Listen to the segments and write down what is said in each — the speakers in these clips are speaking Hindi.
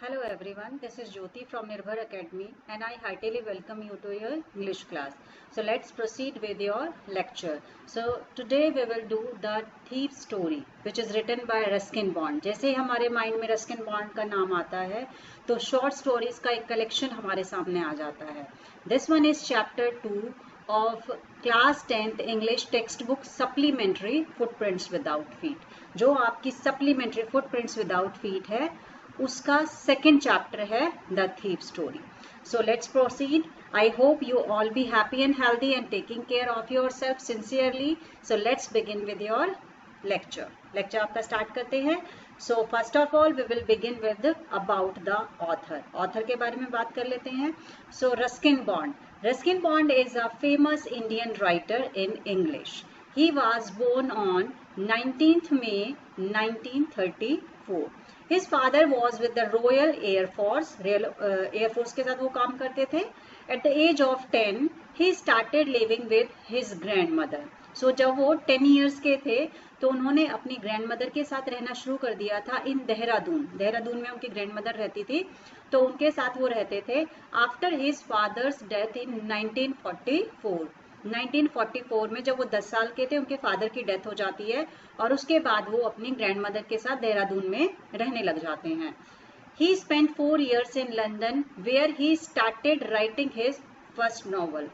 Hello everyone, this is Jyoti from Nirbhar Academy and I heartily welcome you to your English class. So let's proceed with your lecture. So today we will do the thief story which is written by Ruskin Bond. जैसे ही हमारे माइंड में रस्किन बॉन्ड का नाम आता है तो शॉर्ट स्टोरीज का एक कलेक्शन हमारे सामने आ जाता है. This one is chapter 2 of class 10th English textbook supplementary footprints without feet. जो आपकी supplementary footprints without feet है उसका सेकेंड चैप्टर है the thief story. So let's proceed. I hope you all be happy and healthy and taking care of your self sincerely. So let's begin with your lecture आपका स्टार्ट करते हैं. So first of all we will begin with about the author के बारे में बात कर लेते हैं. So Ruskin Bond is a famous Indian writer in English. He was born on 19th May 1934. His father was with the Royal Air Force. Air Force के साथ वो काम करते थे. At the age of 10, he started living with his grandmother. So जब वो 10 years के थे तो उन्होंने अपनी ग्रैंडमदर के साथ रहना शुरू कर दिया था इन देहरादून में उनकी ग्रैंडमदर रहती थी तो उनके साथ वो रहते थे. After his father's death in 1944 में जब वो 10 साल के थे उनके फादर की डेथ हो जाती है और उसके बाद वो अपनी ग्रैंडमदर के साथ देहरादून में रहने लग जाते हैं. He spent 4 years in London where he started writing his first novel.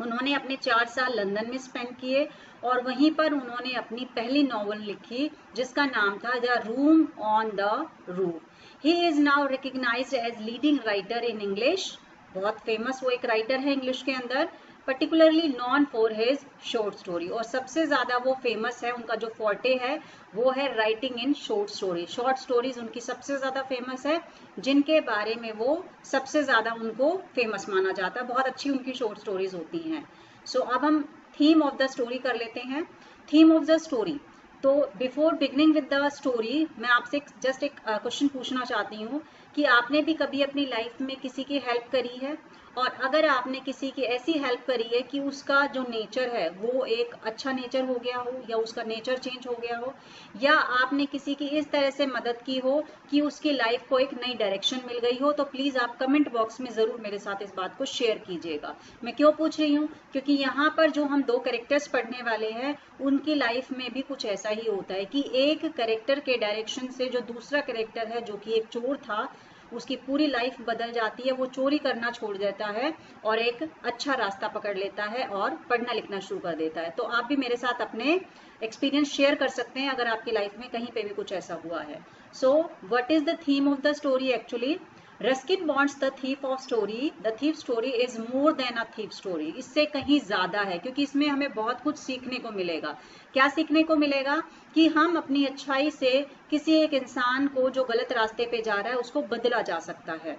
उन्होंने अपने 4 साल लंदन में स्पेंड किए और वहीं पर उन्होंने अपनी पहली नॉवल लिखी जिसका नाम था the room on the roof. He is now recognised as leading writer in English. बहुत फेमस वो एक राइटर है इंग्लिश के अंदर. Particularly known for his short story और सबसे ज्यादा वो फेमस है. उनका जो फोर्टे है वो है writing in short story. Short stories उनकी सबसे ज्यादा फेमस है जिनके बारे में वो सबसे ज्यादा उनको फेमस माना जाता है. बहुत अच्छी उनकी शॉर्ट स्टोरीज होती हैं. सो अब हम थीम ऑफ द स्टोरी कर लेते हैं. Theme of the story. तो before beginning with the story मैं आपसे जस्ट एक क्वेश्चन पूछना चाहती हूँ कि आपने भी कभी अपनी लाइफ में किसी की हेल्प करी है और अगर आपने किसी की ऐसी हेल्प करी है कि उसका जो नेचर है वो एक अच्छा नेचर हो गया हो या उसका नेचर चेंज हो गया हो या आपने किसी की इस तरह से मदद की हो कि उसकी लाइफ को एक नई डायरेक्शन मिल गई हो तो प्लीज आप कमेंट बॉक्स में जरूर मेरे साथ इस बात को शेयर कीजिएगा. मैं क्यों पूछ रही हूँ क्योंकि यहाँ पर जो हम 2 कैरेक्टर्स पढ़ने वाले हैं उनकी लाइफ में भी कुछ ऐसा ही होता है कि एक कैरेक्टर के डायरेक्शन से जो दूसरा कैरेक्टर है जो कि एक चोर था उसकी पूरी लाइफ बदल जाती है. वो चोरी करना छोड़ देता है और एक अच्छा रास्ता पकड़ लेता है और पढ़ना लिखना शुरू कर देता है. तो आप भी मेरे साथ अपने एक्सपीरियंस शेयर कर सकते हैं अगर आपकी लाइफ में कहीं पे भी कुछ ऐसा हुआ है. So what is the theme of the story actually? Ruskin bonds the thief of story. The thief story is more than a thief story. इससे कहीं ज्यादा है क्योंकि इसमें हमें बहुत कुछ सीखने को मिलेगा. क्या सीखने को मिलेगा? कि हम अपनी अच्छाई से किसी एक इंसान को जो गलत रास्ते पे जा रहा है उसको बदला जा सकता है.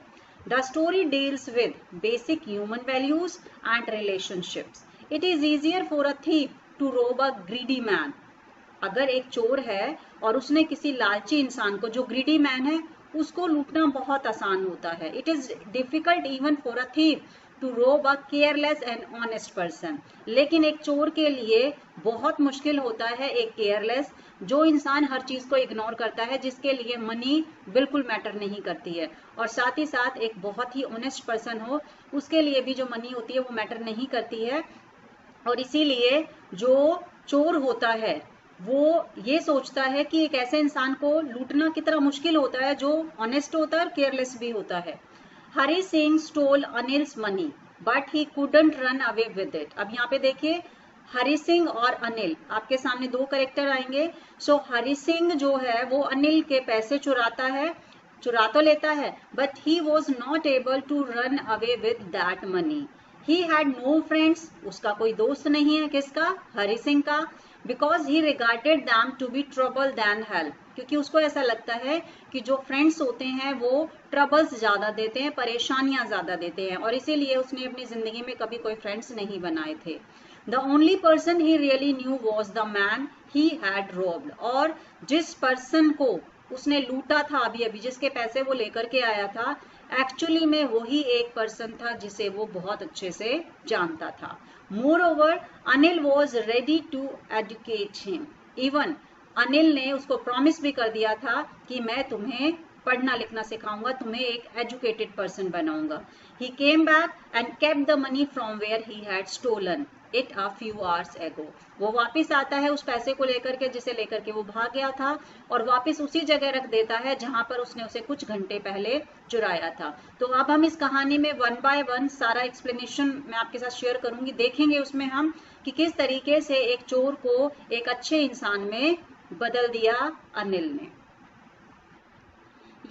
The story deals with basic human values and relationships. It is easier for a thief to rob a greedy man. अगर एक चोर है और उसने किसी लालची इंसान को जो ग्रीडी मैन है उसको लूटना बहुत आसान होता है. It is difficult even for a thief to rob a careless and honest person. लेकिन एक चोर के लिए बहुत मुश्किल होता है एक केयरलेस जो इंसान हर चीज को इग्नोर करता है जिसके लिए मनी बिल्कुल मैटर नहीं करती है और साथ ही साथ एक बहुत ही ऑनेस्ट पर्सन हो उसके लिए भी जो मनी होती है वो मैटर नहीं करती है. और इसीलिए जो चोर होता है वो ये सोचता है कि एक ऐसे इंसान को लूटना कितना मुश्किल होता है जो ऑनेस्ट होता है और केयरलेस भी होता है. Hari Singh stole Anil's money but he couldn't run away with it. अब यहाँ पे देखिए हरी सिंह और अनिल आपके सामने 2 कैरेक्टर आएंगे. सो हरी सिंह जो है वो अनिल के पैसे चुरा तो लेता है but he was not able to run away with that money. He had no friends. उसका कोई दोस्त नहीं है. किसका? हरी सिंह का. Because he regarded them to be trouble than help. क्योंकि उसको ऐसा लगता है कि जो फ्रेंड्स होते हैं वो ट्रबल्स ज्यादा देते हैं, परेशानियां ज्यादा देते हैं और इसीलिए उसने अपनी जिंदगी में कभी कोई फ्रेंड्स नहीं बनाए थे. The only person he really knew was the man he had robed. और जिस पर्सन को उसने लूटा था अभी अभी जिसके पैसे वो लेकर के आया था एक्चुअली में वही एक पर्सन था जिसे वो बहुत अच्छे से जानता था. Moreover Anil was ready to educate him. Even Anil ने उसको प्रॉमिस भी कर दिया था कि मैं तुम्हें पढ़ना लिखना सिखाऊंगा, तुम्हें एक एजुकेटेड पर्सन बनाऊंगा। He came back and kept the money from where he had stolen it a few hours ago. वो वापिस आता है उस पैसे को लेकर के जिसे लेकर के वो भाग गया था, और वापिस उसी जगह रख देता है जहां पर उसने उसे कुछ घंटे पहले चुराया था। तो अब हम इस कहानी में वन बाय वन सारा एक्सप्लेनेशन मैं आपके साथ शेयर करूंगी। देखेंगे उसमें हम कि किस तरीके से एक चोर को एक अच्छे इंसान में बदल दिया अनिल ने।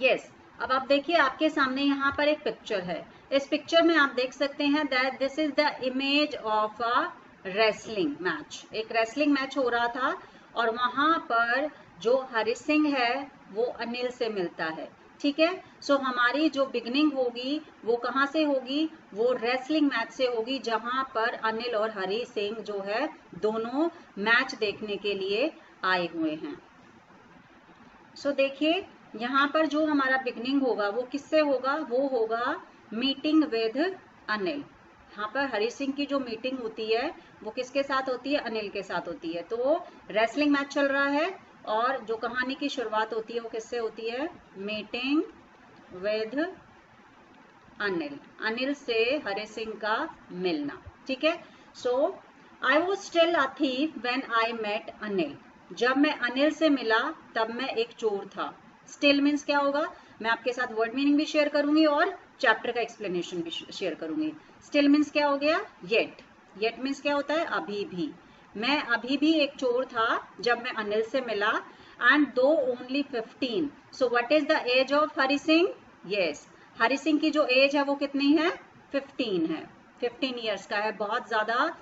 यस, अब आप देखिए आपके सामने यहाँ पर एक पिक्चर है। इस पिक्चर में आप देख सकते हैं that this is the image of a wrestling match. एक रेसलिंग मैच हो रहा था और वहां पर जो हरि सिंह है वो अनिल से मिलता है। ठीक है, सो हमारी जो बिगनिंग होगी वो कहाँ से होगी, वो रेसलिंग मैच से होगी, जहां पर अनिल और हरि सिंह जो है दोनों मैच देखने के लिए आए हुए हैं। सो देखिए यहाँ पर जो हमारा बिगनिंग होगा वो किससे होगा, वो होगा मीटिंग विद अनिल। यहाँ पर हरि सिंह की जो मीटिंग होती है वो किसके साथ होती है, अनिल के साथ होती है। तो रेसलिंग मैच चल रहा है और जो कहानी की शुरुआत होती है वो किससे होती है, मीटिंग विद अनिल, अनिल से हरि सिंह का मिलना। ठीक है, so I was still a thief when I met Anil. जब मैं अनिल से मिला तब मैं एक चोर था। स्टिल मीन्स क्या होगा, मैं आपके साथ वर्ड मीनिंग भी शेयर करूंगी और चैप्टर का एक्सप्लेनेशन भी शेयर करूंगी। स्टिल मीन्स क्या हो गया, येट। येट मीन्स क्या होता है, अभी भी। मैं अभी भी एक चोर था जब मैं अनिल से मिला। And though only 15। So what is the age of Hari Singh, yes, Hari Singh की जो एज है वो कितनी है, 15 है। 15 ईयर्स का है, बहुत ज्यादा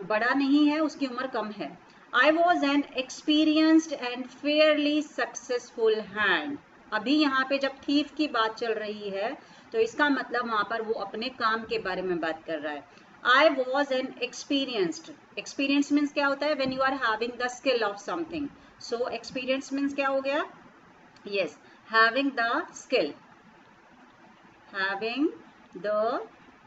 बड़ा नहीं है, उसकी उम्र कम है। I was an experienced and fairly successful hand। अभी यहाँ पे जब थीफ की बात चल रही है तो इसका मतलब वहां पर वो अपने काम के बारे में बात कर रहा है। I was an experienced, experienced means क्या होता है, when you are having the skill of something। So experienced means क्या हो गया, yes, having the skill, having the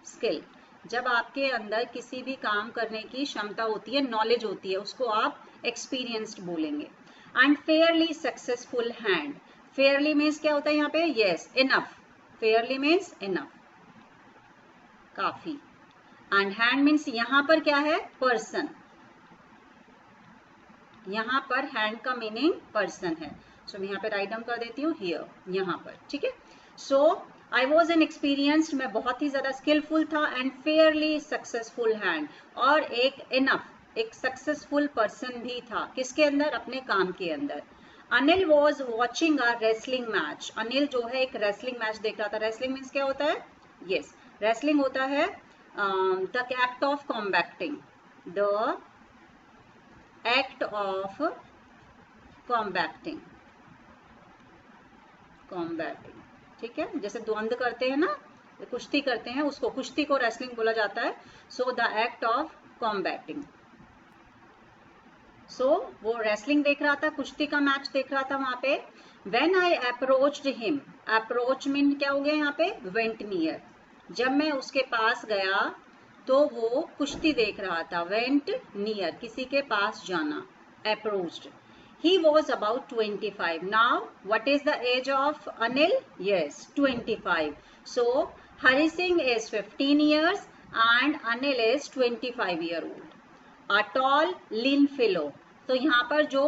skill। जब आपके अंदर किसी भी काम करने की क्षमता होती है, नॉलेज होती है, उसको आप एक्सपीरियंस्ड बोलेंगे। And Fairlie successful hand, Fairlie means क्या होता है यहाँ पे, yes, enough. Fairlie means enough, काफी। एंड हैंड मीन्स यहाँ पर क्या है, पर्सन। यहाँ पर हैंड का मीनिंग पर्सन है। सो मैं यहाँ पे राइट डाउन कर देती हूँ हियर, यहाँ पर। ठीक है, so I was an experienced, मैं बहुत ही ज्यादा स्किलफुल था, एंड फेयरली सक्सेसफुल हैंड, और एक इनफ, एक सक्सेसफुल पर्सन भी था, किसके अंदर, अपने काम के अंदर। Anil was watching a wrestling match, Anil जो है एक रेसलिंग मैच देख रहा था। रेसलिंग मीन्स क्या होता है, यस, रेसलिंग होता है the act of combating, the act of combating, combating. ठीक है, जैसे द्वंद्व करते हैं ना, कुश्ती करते हैं, उसको कुश्ती को रेसलिंग बोला जाता है। So the act of combating. So वो रेसलिंग देख रहा था, कुश्ती का मैच देख रहा था वहां पे। When I approached him, approach mean क्या हो गया यहाँ पे, वेंट नियर। जब मैं उसके पास गया तो वो कुश्ती देख रहा था, वेंट नियर, किसी के पास जाना, approached. He was about 25. Now, what is the age of Anil? Yes, 25. So, Hari Singh is 15 years and Anil is 25-year-old. A tall, lean fellow. तो यहाँ पर जो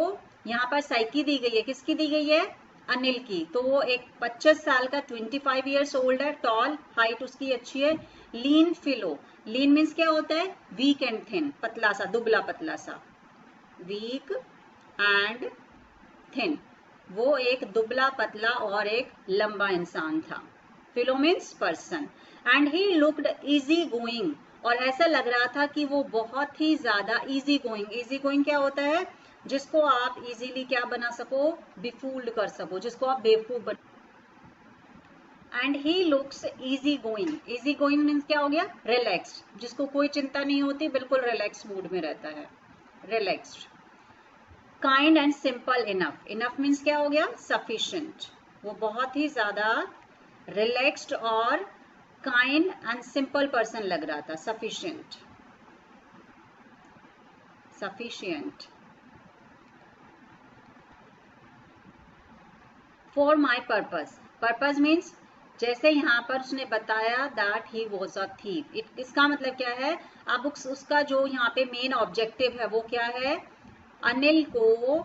यहाँ पर साइकी दी गई है, किसकी दी गई है, अनिल की। तो वो एक 25 साल का, 25 ईयर्स ओल्ड है, टॉल, हाइट उसकी अच्छी है, लीन फिलो। लीन मीन्स क्या होता है, वीक एंड थिन, पतला सा, दुबला पतला सा, वीक एंड थिन। वो एक दुबला पतला और एक लंबा इंसान था। Fellow means person. And he looked easy going, और ऐसा लग रहा था कि वो बहुत ही ज्यादा इजी गोइंग। इजी गोइंग क्या होता है, जिसको आप इजीली क्या बना सको, बिफूल्ड कर सको, जिसको आप बेवकूफ बना। And he looks easy going, easy going means क्या हो गया, रिलैक्स्ड, जिसको कोई चिंता नहीं होती, बिल्कुल रिलैक्स मूड में रहता है, relaxed. Kind and simple enough, enough means क्या हो गया, सफिशिएंट। वो बहुत ही ज्यादा रिलैक्स्ड और काइंड एंड सिंपल पर्सन लग रहा था, sufficient, sufficient. For my purpose. Purpose means जैसे यहाँ पर उसने बताया that he was a thief, इसका मतलब क्या है, अब उसका जो यहाँ पे मेन ऑब्जेक्टिव है वो क्या है, अनिल को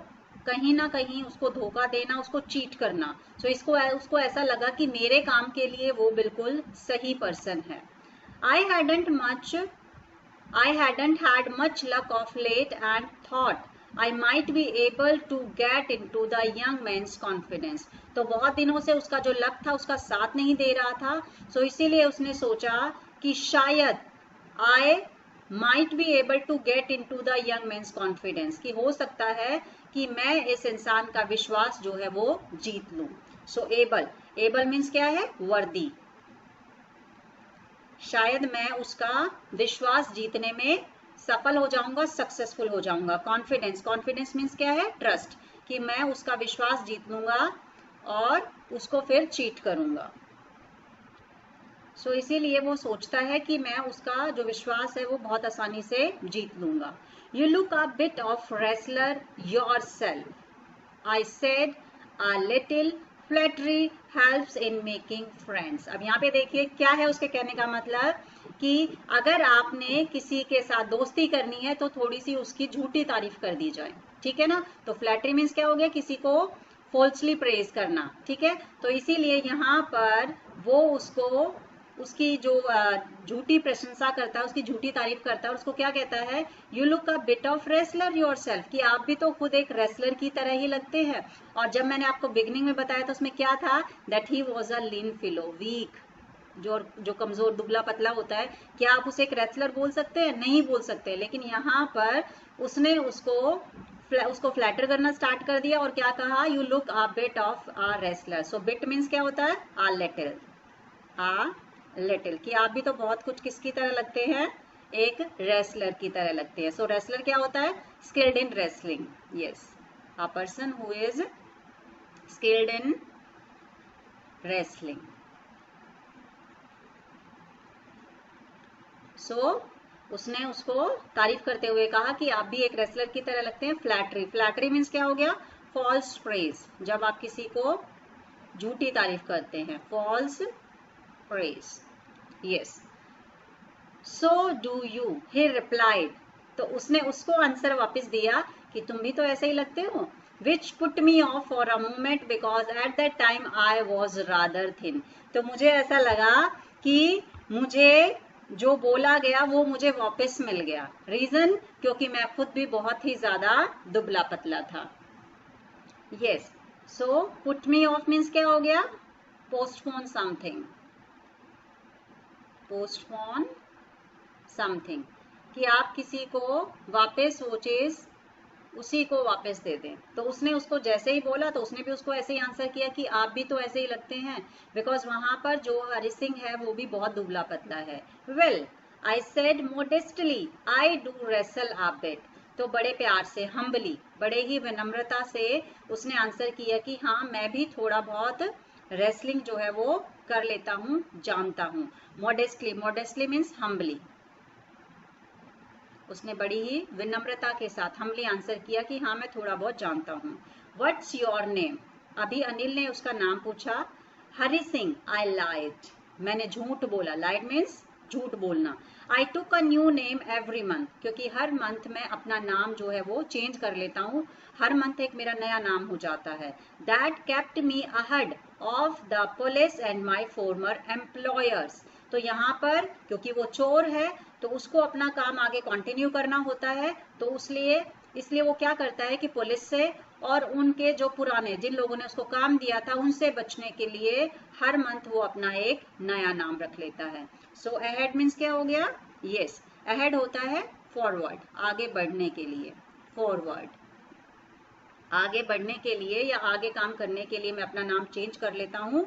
कहीं ना कहीं उसको धोखा देना, उसको चीट करना। सो उसको ऐसा लगा कि मेरे काम के लिए वो बिल्कुल सही पर्सन है। आई hadn't had much luck of late and thought I might be able to get into the young man's confidence। तो बहुत दिनों से उसका जो लक था उसका साथ नहीं दे रहा था, सो इसीलिए उसने सोचा कि शायद I might be able to get into the young man's confidence, कि हो सकता है कि मैं इस इंसान का विश्वास जो है वो जीत लूं। सो एबल मीन्स क्या है, वर्दी। शायद मैं उसका विश्वास जीतने में सफल हो जाऊंगा, सक्सेसफुल हो जाऊंगा। कॉन्फिडेंस मीन्स क्या है, ट्रस्ट, कि मैं उसका विश्वास जीत लूंगा और उसको फिर चीट करूंगा। सो इसीलिए वो सोचता है कि मैं उसका जो विश्वास है वो बहुत आसानी से जीत लूंगा। You look a bit of wrestler your self, I said a little flattery helps in making friends. अब यहाँ पे देखिए क्या है उसके कहने का मतलब, कि अगर आपने किसी के साथ दोस्ती करनी है तो थोड़ी सी उसकी झूठी तारीफ कर दी जाए, ठीक है ना। तो फ्लैटरी मीन्स क्या हो गया, किसी को फॉल्सली प्रेज करना, ठीक है। तो इसीलिए यहाँ पर वो उसको उसकी जो झूठी प्रशंसा करता है, उसकी झूठी तारीफ करता है और उसको क्या कहता है, you look a bit of wrestler yourself, कि आप भी तो खुद एक रेसलर की तरह ही लगते हैं। और जब मैंने आपको बिगनिंग में बताया तो उसमें क्या था, that he was a lean fellow, weak, जो कमजोर दुबला पतला होता है। क्या आप उसे एक रेसलर बोल सकते हैं, नहीं बोल सकते। लेकिन यहाँ पर उसने उसको फ्लैटर करना स्टार्ट कर दिया और क्या कहा, you look a bit of a wrestler. So bit means क्या होता है, अ लिटिल, अ लिटिल, कि आप भी तो बहुत कुछ किसकी तरह लगते हैं, एक रेसलर की तरह लगते हैं। सो रेसलर क्या होता है, skilled in wrestling, yes, a person who is skilled in wrestling. So उसने उसको तारीफ करते हुए कहा कि आप भी एक रेसलर की तरह लगते हैं। फ्लैटरी मीन्स क्या हो गया, फॉल्स प्रेज, जब आप किसी को झूठी तारीफ करते हैं, false praise, yes. So do you, he replied, तो उसने उसको आंसर वापस दिया कि तुम भी तो ऐसे ही लगते हो। Which put me of for a moment because at that time I was rather thin. तो मुझे ऐसा लगा कि मुझे जो बोला गया वो मुझे वापस मिल गया। रीजन, क्योंकि मैं खुद भी बहुत ही ज्यादा दुबला पतला था। Yes, so put me of means क्या हो गया, पोस्टपोन समथिंग, पोस्टपोन समथिंग, कि आप किसी को वापस वो चीज उसी को वापस दे दें। तो उसने उसको जैसे ही बोला तो उसने भी उसको ऐसे ही आंसर किया कि आप भी तो ऐसे ही लगते हैं, बिकॉज वहां पर जो हरि सिंह है वो भी बहुत दुबला पतला है। Well I said modestly I do wrestle a bit, तो बड़े प्यार से, हम्बली, बड़े ही विनम्रता से उसने आंसर किया कि हाँ मैं भी थोड़ा बहुत रेसलिंग जो है वो कर लेता हूँ, जानता हूँ। मोडेस्टली मीन्स हम्बली, उसने बड़ी ही विनम्रता के साथ हम्बली आंसर किया कि हाँ मैं थोड़ा बहुत जानता हूँ। व्हाट्स योर नेम, अभी अनिल ने उसका नाम पूछा। हरि सिंह, आई लाइड, मैंने झूठ बोला, लाइड मीन्स झूठ बोलना। I took a new name every month, क्योंकि हर मंथ में अपना नाम जो है वो चेंज कर लेता हूँ, हर मंथ एक मेरा नया नाम हो जाता है। That kept me ahead of the police and my farmer employers, तो यहाँ पर क्योंकि वो चोर है तो उसको अपना काम आगे कंटिन्यू करना होता है, तो इसलिए वो क्या करता है कि पुलिस से और उनके जो पुराने जिन लोगों ने उसको काम दिया था उनसे बचने के लिए हर मंथ वो अपना एक नया नाम रख लेता है। सो अहेड मीन्स क्या हो गया, यस, अहेड होता है फॉरवर्ड, आगे बढ़ने के लिए, फॉरवर्ड, आगे बढ़ने के लिए या आगे काम करने के लिए मैं अपना नाम चेंज कर लेता हूँ।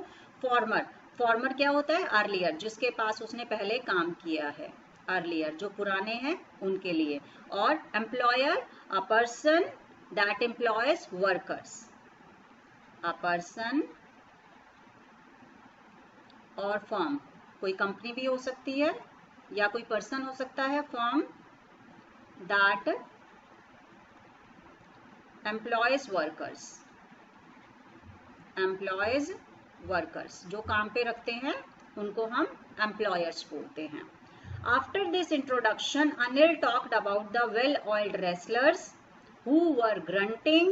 फॉर्मर क्या होता है, अर्लियर, जिसके पास उसने पहले काम किया है, अर्लियर जो पुराने हैं उनके लिए। और employer, a person that employees workers, a person और फर्म, कोई कंपनी भी हो सकती है या कोई पर्सन हो सकता है, firm that employees workers. Employees, workers, जो काम पे रखते हैं उनको हम एम्प्लॉयर्स बोलते हैं। After this introduction Anil talked about the well oiled wrestlers who were grunting,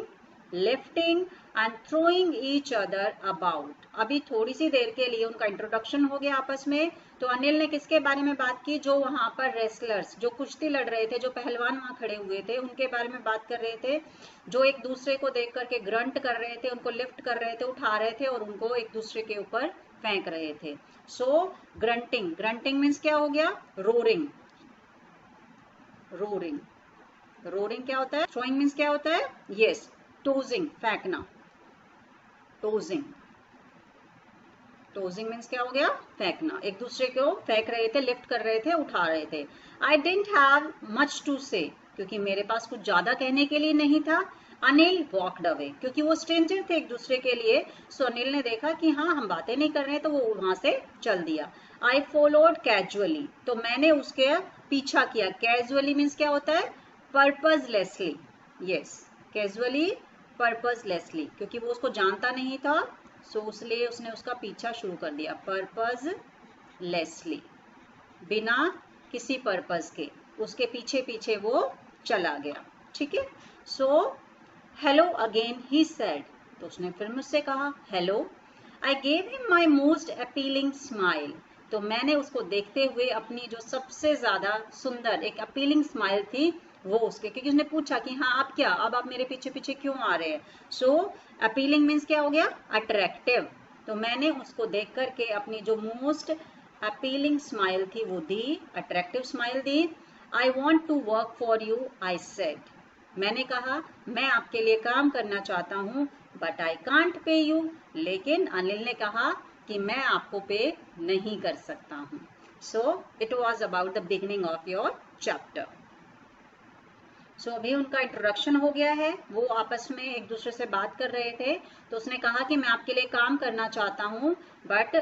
lifting and throwing each other about। अभी थोड़ी सी देर के लिए उनका इंट्रोडक्शन हो गया आपस में, तो अनिल ने किसके बारे में बात की, जो वहां पर रेसलर्स, जो कुश्ती लड़ रहे थे, जो पहलवान वहां खड़े हुए थे, उनके बारे में बात कर रहे थे, जो एक दूसरे को देख करके ग्रंट कर रहे थे, उनको लिफ्ट कर रहे थे, उठा रहे थे और उनको एक दूसरे के ऊपर फेंक रहे थे। सो ग्रंटिंग, ग्रंटिंग मीन्स क्या हो गया, रोरिंग, रोरिंग, रोरिंग क्या होता है, थ्रोइंग मीन्स क्या होता है, यस, टोजिंग, फेंकना, टोजिंग, टोजिंग मीन्स क्या हो गया, फेंकना, एक दूसरे को फेंक रहे थे, लिफ्ट कर रहे थे, उठा रहे थे। I didn't have much to say, क्योंकि मेरे पास कुछ ज्यादा कहने के लिए नहीं था। अनिल वॉकड अवे, क्योंकि वो स्ट्रेंजर थे एक दूसरे के लिए, सो अनिल ने देखा कि हाँ हम बातें नहीं कर रहे हैं, तो वो वहां से चल दिया। आई फॉलोड कैजुअली, तो मैंने उसके पीछा किया। कैजुअली मीन्स क्या होता है, पर्पजलेसली, यस, कैजुअली, पर्पजलेसली, क्योंकि वो उसको जानता नहीं था, सो इसलिए उसने उसका पीछा शुरू कर दिया, पर्पजलेसली, बिना किसी पर्पज के उसके पीछे पीछे वो चला गया। ठीक है, so hello again he said, तो उसने फिर मुझसे कहा hello. I gave him my most appealing smile, तो मैंने उसको देखते हुए अपनी जो सबसे ज्यादा सुंदर एक अपीलिंग स्माइल थी वो उसके, क्योंकि उसने पूछा कि हाँ आप क्या, अब आप मेरे पीछे पीछे क्यों आ रहे हैं। सो अपीलिंग मीन्स क्या हो गया, अट्रैक्टिव, तो मैंने उसको देख करके अपनी जो मोस्ट अपीलिंग स्माइल थी वो दी, अट्रैक्टिव स्माइल दी। I want to work for you, I said, मैंने कहा मैं आपके लिए काम करना चाहता हूँ, but I can't pay you, लेकिन अनिल ने कहा कि मैं आपको पे नहीं कर सकता हूँ। So it was about the beginning of your chapter. So अभी उनका इंट्रोडक्शन हो गया है, वो आपस में एक दूसरे से बात कर रहे थे, तो उसने कहा कि मैं आपके लिए काम करना चाहता हूँ, बट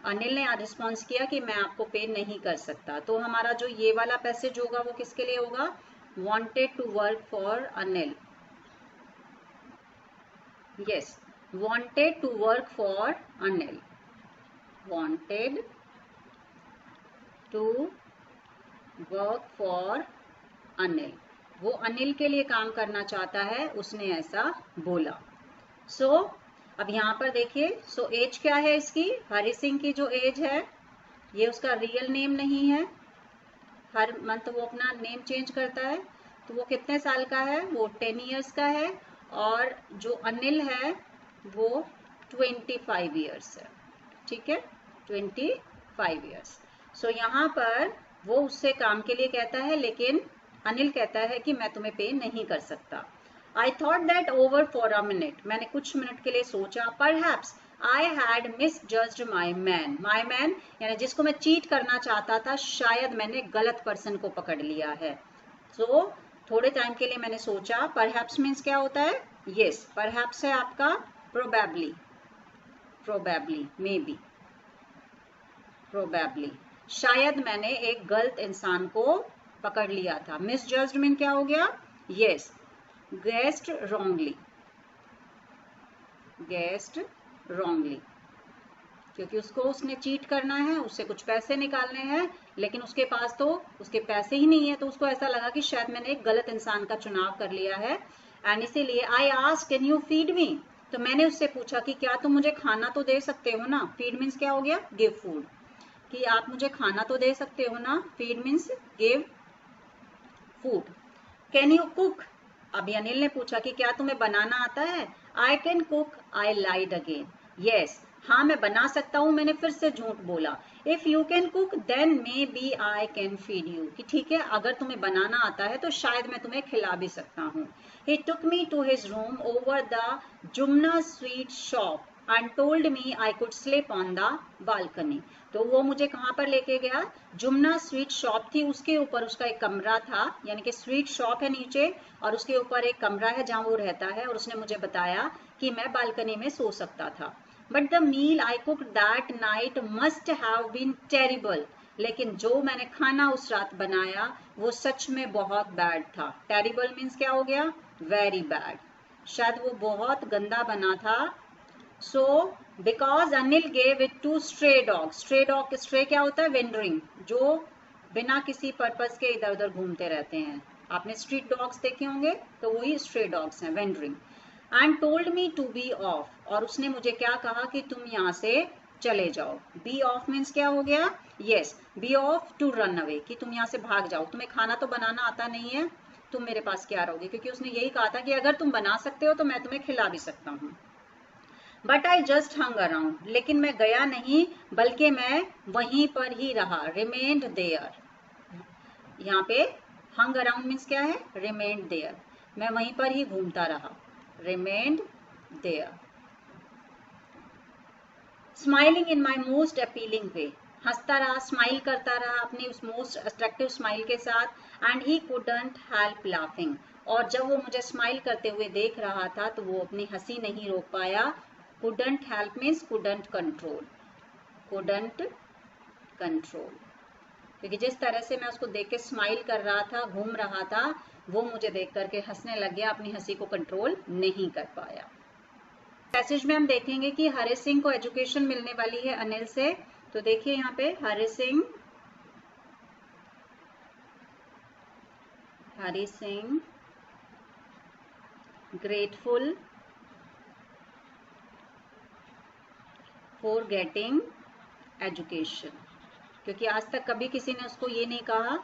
अनिल ने रिस्पॉन्स किया कि मैं आपको पे नहीं कर सकता। तो हमारा जो ये वाला पैसेज होगा वो किसके लिए होगा, wanted to work for Anil, yes, wanted to work for Anil, wanted to work for Anil, वो अनिल के लिए काम करना चाहता है, उसने ऐसा बोला। सो अब यहाँ पर देखिए, सो एज क्या है इसकी, हरि सिंह की जो एज है ये उसका रियल नेम नहीं है, हर मंथ वो अपना नेम चेंज करता है, तो वो कितने साल का है, वो 10 इयर्स का है, और जो अनिल है वो 25 इयर्स है। ठीक है, 25 इयर्स। सो यहाँ पर वो उससे काम के लिए कहता है, लेकिन अनिल कहता है कि मैं तुम्हें पे नहीं कर सकता। I thought that over for a minute, मैंने कुछ मिनट के लिए सोचा, perhaps I had misjudged my man, my man यानी जिसको मैं चीट करना चाहता था, शायद मैंने गलत पर्सन को पकड़ लिया है। सो थोड़े टाइम के लिए मैंने सोचा, परहैप्स मीन्स क्या होता है, यस, परहैप्स है आपका probably, probably, may be, probably, शायद मैंने एक गलत इंसान को पकड़ लिया था। मिसजज्ड मीन क्या हो गया, yes, guessed wrongly, guessed wrongly, क्योंकि उसको उसने चीट करना है, उससे कुछ पैसे निकालने हैं, लेकिन उसके पास तो उसके पैसे ही नहीं है, तो उसको ऐसा लगा कि शायद मैंने एक गलत इंसान का चुनाव कर लिया है, एंड इसीलिए I asked can you feed me, तो मैंने उससे पूछा कि क्या तुम मुझे खाना तो दे सकते हो ना, फीड मीन्स क्या हो गया, गिव फूड, कि आप मुझे खाना तो दे सकते हो ना, feed means give food. Can you cook, अभी अनिल ने पूछा कि क्या तुम्हें बनाना आता है, I can cook, I lied again, yes, हाँ मैं बना सकता हूँ, मैंने फिर से झूठ बोला। If you can cook then maybe I can feed you, कि ठीक है अगर तुम्हें बनाना आता है तो शायद मैं तुम्हें खिला भी सकता हूँ। He took me to his room over the Jumna sweet shop and told me I could sleep on the balcony, तो वो मुझे कहाँ पर लेके गया, जुमना स्वीट शॉप थी, उसके ऊपर उसका एक कमरा था, यानी कि स्वीट शॉप है नीचे और उसके ऊपर एक कमरा है जहाँ वो रहता है, और उसने मुझे बताया कि मैं बालकनी में सो सकता था। But the meal I cooked that night must have been terrible, लेकिन जो मैंने खाना उस रात बनाया वो सच में बहुत बैड था। टेरिबल मीन्स क्या हो गया, वेरी बैड, शायद वो बहुत गंदा बना था, so because Anil gave it to stray dog, stray dog, stray क्या होता है? वेंडरिंग, जो बिना किसी पर्पस के इधर उधर घूमते रहते हैं। आपने स्ट्रीट डॉग्स देखे होंगे, तो वही स्ट्रे डॉग्स हैं, wandering. And told me to be off, और उसने मुझे क्या कहा कि तुम यहाँ से चले जाओ। बी ऑफ मीन्स क्या हो गया? Yes, be off to run away, कि तुम यहाँ से भाग जाओ, तुम्हें खाना तो बनाना आता नहीं है, तुम मेरे पास क्या रहोगे? क्योंकि उसने यही कहा था कि अगर तुम बना सकते हो तो मैं तुम्हें खिला भी सकता हूँ। But I just hung around, लेकिन मैं गया नहीं, बल्कि मैं वहीं पर ही रहा, रिमेन्ड देयर। यहाँ पे हंग अराउंड मीन्स क्या है? रिमेन्ड देयर, मैं वहीं पर ही घूमता रहा, remained there. Smiling in my most appealing way, हंसता रहा, स्माइल करता रहा अपनी उस मोस्ट अट्रैक्टिव स्माइल के साथ। And he couldn't help laughing, और जब वो मुझे स्माइल करते हुए देख रहा था तो वो अपनी हंसी नहीं रोक पाया। Couldn't help means couldn't control, couldn't control, क्योंकि जिस तरह से मैं उसको देख के स्माइल कर रहा था, घूम रहा था, वो मुझे देख करके हंसने लग गया, अपनी हंसी को कंट्रोल नहीं कर पाया। पैसेज में हम देखेंगे कि हरि सिंह को एजुकेशन मिलने वाली है अनिल से। तो देखिए यहाँ पे Hari Singh grateful for getting education, क्योंकि आज तक कभी किसी ने उसको ये नहीं कहा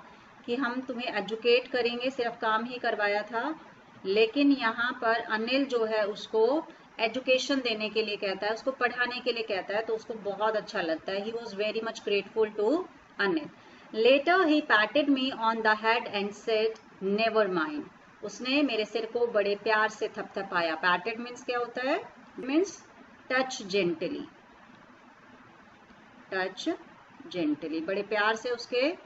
कि हम तुम्हें एजुकेट करेंगे, सिर्फ काम ही करवाया था। लेकिन यहाँ पर अनिल जो है उसको एजुकेशन देने के लिए कहता है, उसको पढ़ाने के लिए कहता है, तो उसको बहुत अच्छा लगता है। He was very much grateful to Anil. Later he patted me on the head and said never mind, उसने मेरे सिर को बड़े प्यार से थपथपाया। पैटेड मीन्स क्या होता है? Means touch gently, touch gently, बड़े प्यार से उसके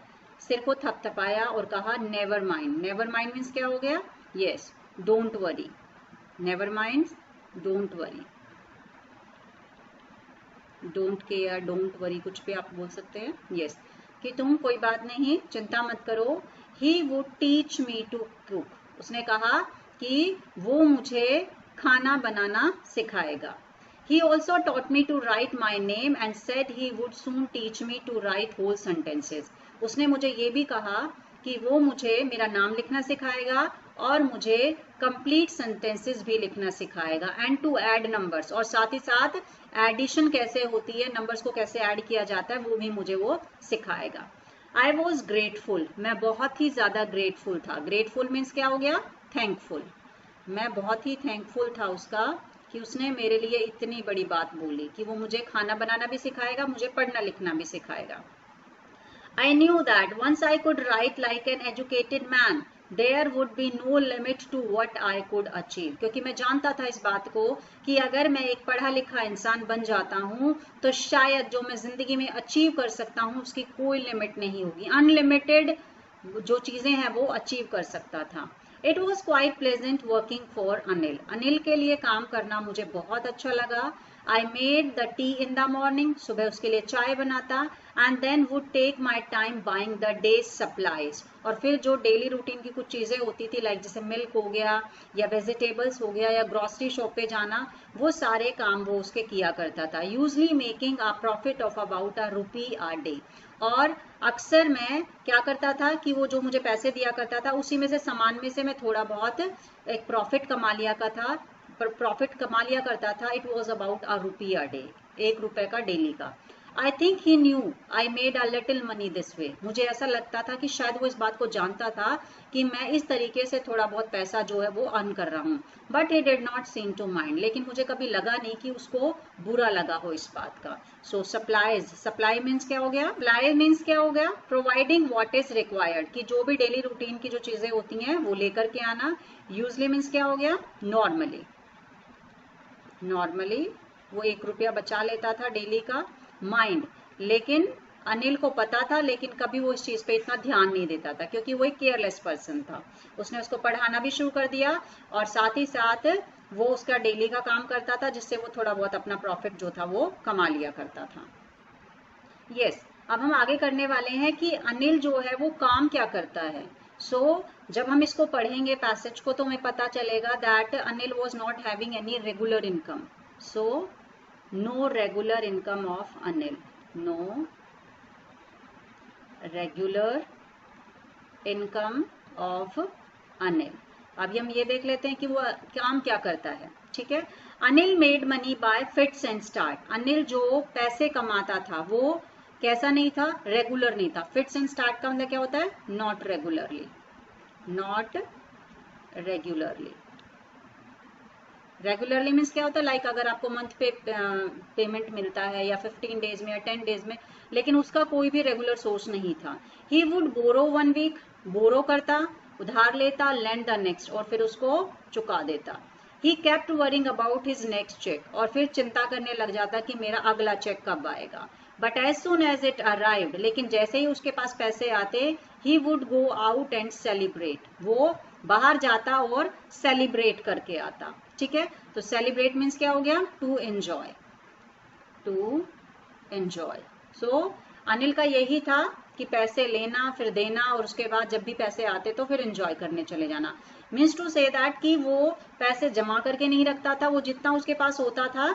सिर को थपथपाया और कहा never mind. Never mind means क्या हो गया? Yes, don't worry, never mind, don't worry, don't care, don't worry, कुछ भी आप बोल सकते हैं। यस, कि तुम कोई बात नहीं, चिंता मत करो। He would teach me to cook, उसने कहा कि वो मुझे खाना बनाना सिखाएगा। He also taught me to write my name and said he would soon teach me to write whole sentences. उसने मुझे ये भी कहा कि वो मुझे मेरा नाम लिखना सिखाएगा और मुझे कंप्लीट सेंटेंसेस भी लिखना सिखाएगा। एंड टू ऐड नंबर्स, और साथ ही साथ एडिशन कैसे होती है, नंबर्स को कैसे ऐड किया जाता है, वो भी मुझे वो सिखाएगा। आई वॉज ग्रेटफुल, मैं बहुत ही ज्यादा ग्रेटफुल था। ग्रेटफुल मीन्स क्या हो गया? थैंकफुल, मैं बहुत ही थैंकफुल था उसका कि उसने मेरे लिए इतनी बड़ी बात बोली कि वो मुझे खाना बनाना भी सिखाएगा, मुझे पढ़ना लिखना भी सिखाएगा। I knew that once I could write like an educated man, there would be no limit to what I could achieve. क्योंकि मैं जानता था इस बात को कि अगर मैं एक पढ़ा लिखा इंसान बन जाता हूँ तो शायद जो मैं जिंदगी में अचीव कर सकता हूँ उसकी कोई लिमिट नहीं होगी। अनलिमिटेड जो चीजें हैं वो अचीव कर सकता था। It was quite pleasant working for Anil, Anil के लिए काम करना मुझे बहुत अच्छा लगा। I made the tea in the morning, सुबह उसके लिए चाय बनाता। And then would take my time buying the day's supplies, और फिर जो डेली रूटीन की कुछ चीजें होती थी, लाइक जैसे मिल्क हो गया या वेजिटेबल्स हो गया या ग्रोसरी शॉप पे जाना, वो सारे काम वो उसके किया करता था। Usually making a profit of about ₹1 a day, और अक्सर मैं क्या करता था कि वो जो मुझे पैसे दिया करता था उसी में से सामान में से मैं थोड़ा बहुत एक प्रॉफिट कमा लिया करता था। It was about ₹1 a day, ₹1 का डेली का। I think he new I made a little money this way, मुझे ऐसा लगता था कि शायद वो इस बात को जानता था कि मैं इस तरीके से थोड़ा बहुत पैसा जो है वो अर्न कर रहा हूँ। But he did not seem to mind, लेकिन मुझे कभी लगा नहीं कि उसको बुरा लगा हो इस बात का। सो सप्लाईज, सप्लाई मीन्स क्या हो गया? सप्लाई मीन्स क्या हो गया? प्रोवाइडिंग व्हाट इज रिक्वायर्ड, कि जो भी डेली रूटीन की जो चीजें होती हैं वो लेकर के आना। यूजली मीन्स क्या हो गया? नॉर्मली, नॉर्मली वो ₹1 बचा लेता था डेली का। माइंड, लेकिन अनिल को पता था, लेकिन कभी वो इस चीज पे इतना ध्यान नहीं देता था क्योंकि वो एक केयरलेस पर्सन था। उसने उसको पढ़ाना भी शुरू कर दिया और साथ ही साथ वो उसका डेली का काम करता था, जिससे वो थोड़ा बहुत अपना प्रॉफिट जो था वो कमा लिया करता था। यस, अब हम आगे करने वाले हैं कि अनिल जो है वो काम क्या करता है। जब हम इसको पढ़ेंगे पैसेज को तो हमें पता चलेगा that Anil was not having any regular income. No regular income of Anil, no regular income of Anil. अभी हम ये देख लेते हैं कि वो काम क्या करता है, ठीक है। Anil made money by fits and start. Anil जो पैसे कमाता था वो कैसा नहीं था, रेगुलर नहीं था। फिट्स एंड स्टार्ट का मतलब क्या होता है, not regularly, not regularly. Regularly means क्या होता है, लाइक अगर आपको मंथ पे पेमेंट मिलता है या 15 डेज में या 10 डेज में, लेकिन उसका कोई भी रेगुलर सोर्स नहीं था। ही वुड बोरो 1 वीक, बोरो करता, उधार लेता, लैंड द नेक्स्ट, और फिर उसको चुका देता। He kept worrying about his next cheque, और फिर चिंता करने लग जाता कि मेरा अगला चेक कब आएगा। But as soon as it arrived, लेकिन जैसे ही उसके पास पैसे आते, he would go out and celebrate, वो बाहर जाता और सेलिब्रेट करके आता, ठीक है। तो सेलिब्रेट मीन्स क्या हो गया, टू एंजॉय, टू एंजॉय। सो अनिल का यही था कि पैसे लेना फिर देना, और उसके बाद जब भी पैसे आते तो फिर एंजॉय करने चले जाना। मीन्स टू से दैट कि वो पैसे जमा करके नहीं रखता था, वो जितना उसके पास होता था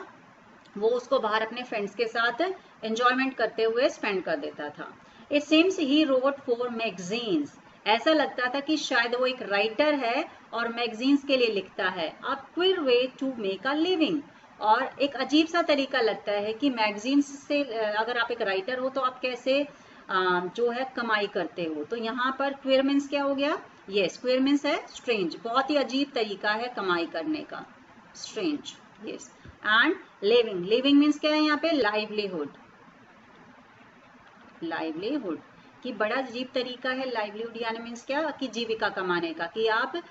वो उसको बाहर अपने फ्रेंड्स के साथ एंजॉयमेंट करते हुए स्पेंड कर देता था। It seems he wrote for magazines, ऐसा लगता था कि शायद वो एक राइटर है और मैगजीन्स के लिए लिखता है। A queer way to make a living, और एक अजीब सा तरीका लगता है कि मैगजीन्स से अगर आप एक राइटर हो तो आप कैसे जो है कमाई करते हो। तो यहाँ पर क्विर मीन्स क्या हो गया, यस क्विर मीन्स है स्ट्रेंज, बहुत ही अजीब तरीका है कमाई करने का, strange, yes. And living, living means क्या है यहाँ पे, लाइवलीहुड, लाइवलीहुड कि बड़ा अजीब तरीका है लाइवलीहुड, यानी मीन्स क्या कि जीविका कमाने का, कि आप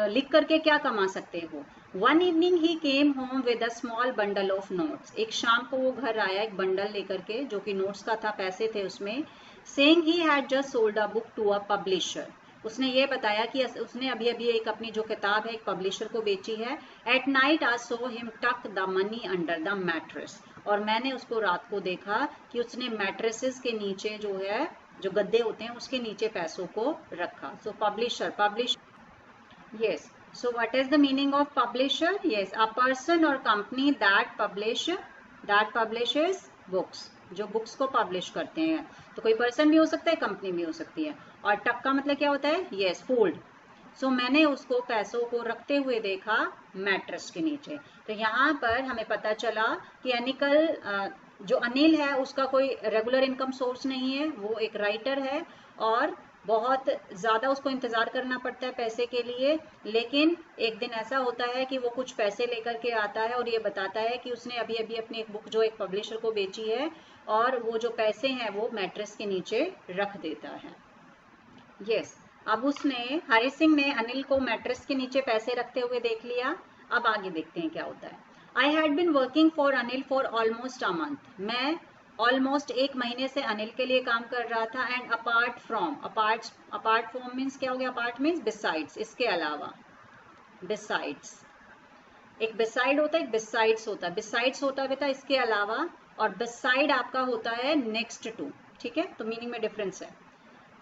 लिख करके क्या कमा सकते हो। One evening he came home with a small bundle of notes, एक शाम को वो घर आया एक बंडल लेकर के जो कि नोट्स का था, पैसे थे उसमें। Saying he had just sold a book to a publisher, उसने ये बताया कि उसने अभी अभी एक अपनी जो किताब है एक पब्लिशर को बेची है। At night I saw him tuck the money under the mattress, और मैंने उसको रात को देखा कि उसने मैट्रेसेस के नीचे जो है, जो गद्दे होते हैं उसके नीचे पैसों को रखा। So publisher, publish, yes. So what is the meaning of publisher, yes a person और कंपनी दैट पब्लिशेस बुक्स, जो बुक्स को पब्लिश करते हैं। तो कोई पर्सन भी हो सकता है, कंपनी भी हो सकती है। और टक का मतलब क्या होता है, यस फोल्ड। सो मैंने उसको पैसों को रखते हुए देखा मैट्रेस के नीचे। तो यहाँ पर हमें पता चला कि जो अनिल है उसका कोई रेगुलर इनकम सोर्स नहीं है, वो एक राइटर है और बहुत ज़्यादा उसको इंतज़ार करना पड़ता है पैसे के लिए। लेकिन एक दिन ऐसा होता है कि वो कुछ पैसे लेकर के आता है और ये बताता है कि उसने अभी अभी अपनी एक बुक जो एक पब्लिशर को बेची है, और वो जो पैसे हैं वो मैट्रेस के नीचे रख देता है, यस। अब हरि सिंह ने अनिल को मैट्रेस के नीचे पैसे रखते हुए देख लिया। अब आगे देखते हैं क्या होता है। I had been working for Anil for almost a month, मैं ऑलमोस्ट 1 महीने से अनिल के लिए काम कर रहा था। एंड अपार्ट फ्रॉम मीन्स क्या हो गया, अपार्ट मीन्स बिसाइड्स, इसके अलावा, बिसाइड्स, एक बिसाइड होता है एक बिसाइड्स होता है, बिसाइड्स होता है बेटा इसके अलावा, और बिसाइड आपका होता है नेक्स्ट टू, ठीक है। तो मीनिंग में डिफरेंस है।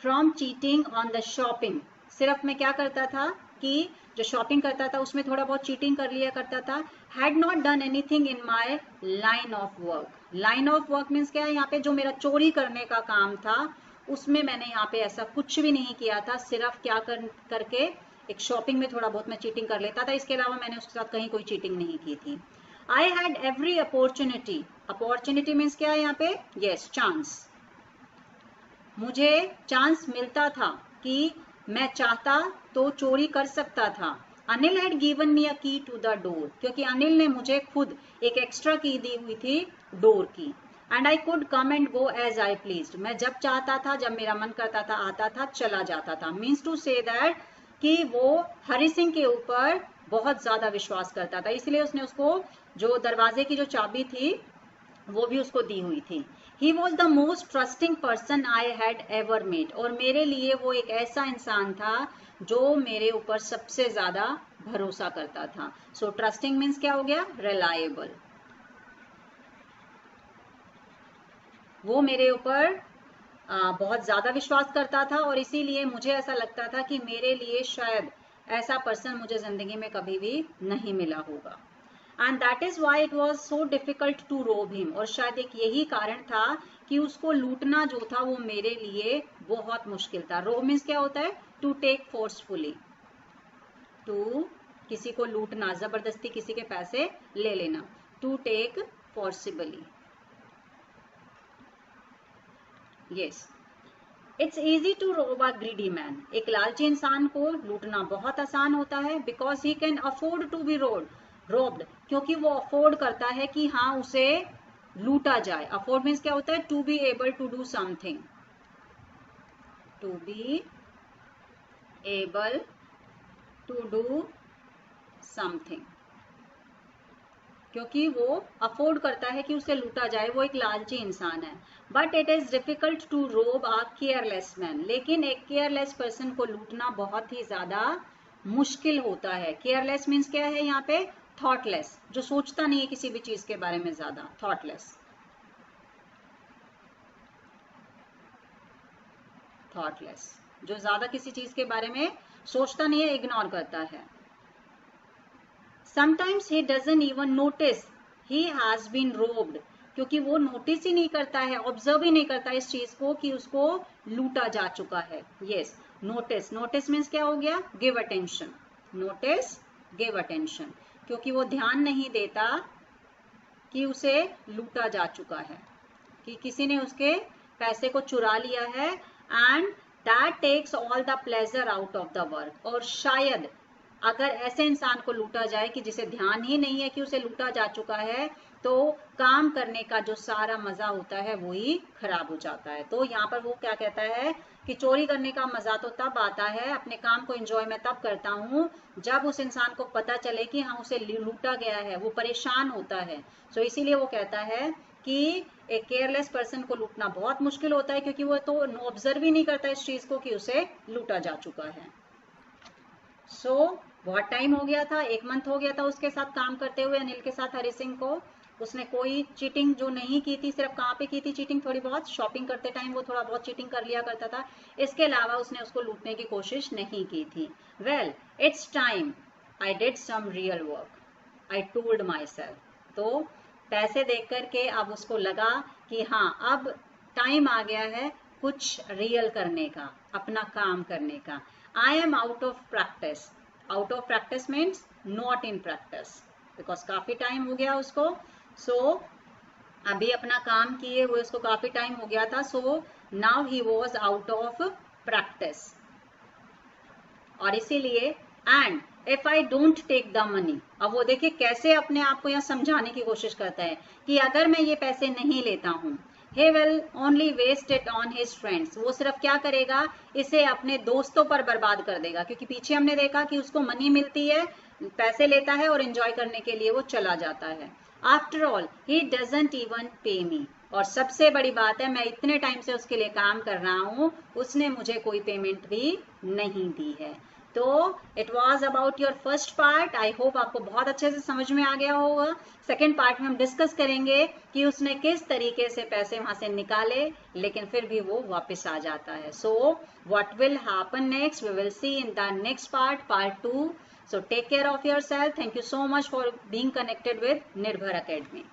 From cheating on the shopping, सिर्फ मैं क्या करता था कि जो शॉपिंग करता था उसमें थोड़ा बहुत चीटिंग कर लिया करता था। Had not done anything in my line of work, line of work means क्या है, यहाँ पे जो मेरा चोरी करने का काम था उसमें मैंने यहाँ पे ऐसा कुछ भी नहीं किया था। सिर्फ क्या करके एक शॉपिंग में थोड़ा बहुत मैं चीटिंग कर लेता था, इसके अलावा मैंने उसके साथ कहीं कोई चीटिंग नहीं की थी। I had every opportunity, opportunity means क्या है यहाँ पे, यस चांस, मुझे चांस मिलता था कि मैं चाहता तो चोरी कर सकता था। अनिल हैड गिवन मी अ की टू द डोर, क्योंकि अनिल ने मुझे खुद एक एक्स्ट्रा की दी हुई थी डोर की। And I could come and go as I pleased, मैं जब चाहता था, जब मेरा मन करता था आता था चला जाता था। मीन्स टू से दैट कि वो हरि सिंह के ऊपर बहुत ज्यादा विश्वास करता था, इसलिए उसने उसको जो दरवाजे की जो चाबी थी वो भी उसको दी हुई थी। He was the most trusting person I had ever met, और मेरे लिए वो एक ऐसा इंसान था जो मेरे ऊपर सबसे ज्यादा भरोसा करता था। सो ट्रस्टिंग मीन्स क्या हो गया, रिलायबल, वो मेरे ऊपर बहुत ज्यादा विश्वास करता था, और इसीलिए मुझे ऐसा लगता था कि मेरे लिए शायद ऐसा पर्सन मुझे जिंदगी में कभी भी नहीं मिला होगा। And that is why it was so difficult to rob him, और शायद एक यही कारण था कि उसको लूटना जो था वो मेरे लिए बहुत मुश्किल था। रोब मीन्स क्या होता है? टू टेक फोर्सफुली, टू किसी को लूटना, जबरदस्ती किसी के पैसे ले लेना, to take forcibly. Yes, it's easy to rob a greedy man, एक लालची इंसान को लूटना बहुत आसान होता है, because he can afford to be robbed, क्योंकि वो अफोर्ड करता है कि हाँ उसे लूटा जाए। अफोर्ड मीन्स क्या होता है? To be able to do something, to be able to do something, क्योंकि वो अफोर्ड करता है कि उसे लूटा जाए, वो एक लालची इंसान है। But it is difficult to rob a careless man, लेकिन एक केयरलेस पर्सन को लूटना बहुत ही ज्यादा मुश्किल होता है। केयरलेस मीन्स क्या है यहाँ पे? थॉटलेस, जो सोचता नहीं है किसी भी चीज के बारे में ज्यादा, थॉटलेस। थॉटलेस, जो ज्यादा किसी चीज के बारे में सोचता नहीं है, इग्नोर करता है। Sometimes he doesn't even notice he has been robbed, क्योंकि वो नोटिस ही नहीं करता है, ऑब्जर्व ही नहीं करता इस चीज को कि उसको लूटा जा चुका है। यस, नोटिस, नोटिस मीन्स क्या हो गया? Give attention, notice, give attention, क्योंकि वो ध्यान नहीं देता कि उसे लूटा जा चुका है, कि किसी ने उसके पैसे को चुरा लिया है, and that takes all the pleasure out of the work. और शायद अगर ऐसे इंसान को लूटा जाए कि जिसे ध्यान ही नहीं है कि उसे लूटा जा चुका है, तो काम करने का जो सारा मजा होता है वो ही खराब हो जाता है। तो यहाँ पर वो क्या कहता है कि चोरी करने का मजा तो तब आता है, अपने काम को एंजॉय मैं तब करता हूँ जब उस इंसान को पता चले कि हाँ उसे लूटा गया है, वो परेशान होता है। सो इसीलिए वो कहता है कि एक केयरलेस पर्सन को लूटना बहुत मुश्किल होता है, क्योंकि वो तो ऑब्जर्व ही नहीं करता इस चीज को कि उसे लूटा जा चुका है। सो बहुत टाइम हो गया था, 1 मंथ हो गया था उसके साथ काम करते हुए, अनिल के साथ, हरि सिंह को। उसने कोई चीटिंग जो नहीं की थी, सिर्फ कहाँ पे की थी चीटिंग? थोड़ी बहुत शॉपिंग करते टाइम वो थोड़ा बहुत चीटिंग कर लिया करता था, इसके अलावा उसने उसको लूटने की कोशिश नहीं की थी। Well, it's time I did some real work, I told myself. तो पैसे देख करके अब उसको लगा कि हाँ अब टाइम आ गया है कुछ रियल करने का, अपना काम करने का। I am out of practice, out of practice means not in practice, because काफी टाइम हो गया उसको। सो अभी अपना काम किए हुए उसको काफी टाइम हो गया था। So now he was out of practice, और इसीलिए and if I don't take the money, अब वो देखिए कैसे अपने आप को यहाँ समझाने की कोशिश करता है कि अगर मैं ये पैसे नहीं लेता हूँ, he will only waste it on his friends, वो सिर्फ क्या करेगा, इसे अपने दोस्तों पर बर्बाद कर देगा। क्योंकि पीछे हमने देखा कि उसको मनी मिलती है, पैसे लेता है और एंजॉय करने के लिए वो चला जाता है। After all he doesn't even पे मी, और सबसे बड़ी बात है मैं इतने टाइम से उसके लिए काम कर रहा हूँ, उसने मुझे कोई पेमेंट भी नहीं दी है। तो it was about your first part. I hope आपको बहुत अच्छे से समझ में आ गया होगा। सेकेंड पार्ट में हम डिस्कस करेंगे कि उसने किस तरीके से पैसे वहां से निकाले, लेकिन फिर भी वो वापस आ जाता है। So what will happen next, we will see in the next part, part 2. So take care of yourself. Thank you so much for being connected with Nirbhar Academy.